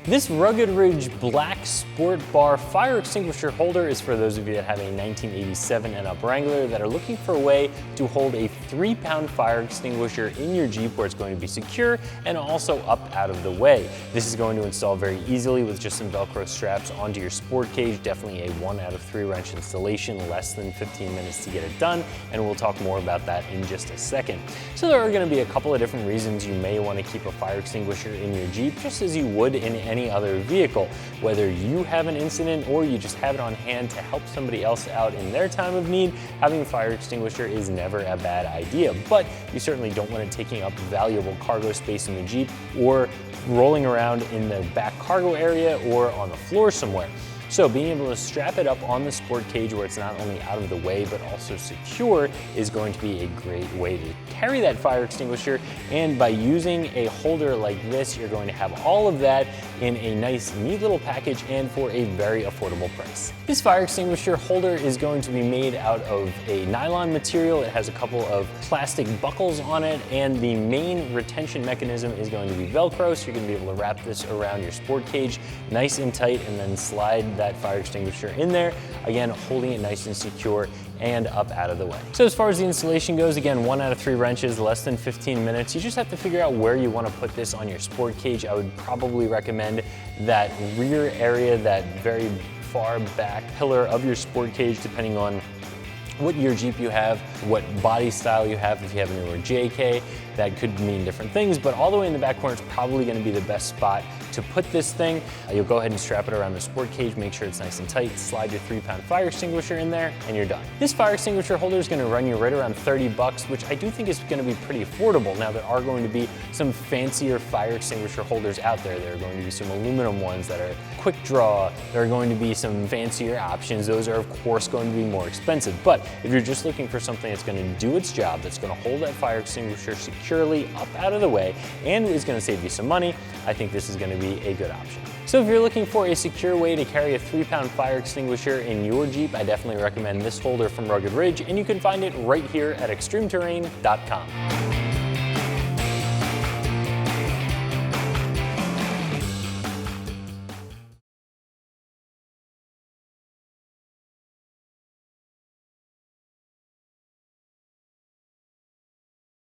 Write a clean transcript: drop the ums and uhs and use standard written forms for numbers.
This Rugged Ridge black sport bar fire extinguisher holder is for those of you that have a 1987 and up Wrangler that are looking for a way to hold a 3-pound fire extinguisher in your Jeep where it's going to be secure and also up out of the way. This is going to install very easily with just some Velcro straps onto your sport cage. Definitely a 1 out of 3 wrench installation, less than 15 minutes to get it done, and we'll talk more about that in just a second. So there are going to be a couple of different reasons you may want to keep a fire extinguisher in your Jeep, just as you would in any other vehicle. Whether you have an incident or you just have it on hand to help somebody else out in their time of need, having a fire extinguisher is never a bad idea, but you certainly don't want it taking up valuable cargo space in the Jeep or rolling around in the back cargo area or on the floor somewhere. So being able to strap it up on the sport cage where it's not only out of the way but also secure is going to be a great way to carry that fire extinguisher, and by using a holder like this you're going to have all of that in a nice neat little package and for a very affordable price. This fire extinguisher holder is going to be made out of a nylon material. It has a couple of plastic buckles on it, and the main retention mechanism is going to be Velcro, so you're going to be able to wrap this around your sport cage nice and tight and then slide that fire extinguisher in there, again holding it nice and secure and up out of the way. So as far as the installation goes, again 1 out of 3 wrenches, less than 15 minutes. You just have to figure out where you want to put this on your sport cage. I would probably recommend that rear area, that very far back pillar of your sport cage, depending on what year Jeep you have, what body style you have. If you have a newer JK, that could mean different things, but all the way in the back corner is probably going to be the best spot to put this thing. You'll go ahead and strap it around the sport cage, make sure it's nice and tight, slide your 3-pound fire extinguisher in there, and you're done. This fire extinguisher holder is going to run you right around 30 bucks, which I do think is going to be pretty affordable. Now, there are going to be some fancier fire extinguisher holders out there. There are going to be some aluminum ones that are quick draw. There are going to be some fancier options. Those are, of course, going to be more expensive. But if you're just looking for something that's going to do its job, that's going to hold that fire extinguisher securely up out of the way, and is going to save you some money, I think this is going to be a good option. So if you're looking for a secure way to carry a 3-pound fire extinguisher in your Jeep, I definitely recommend this holder from Rugged Ridge, and you can find it right here at ExtremeTerrain.com.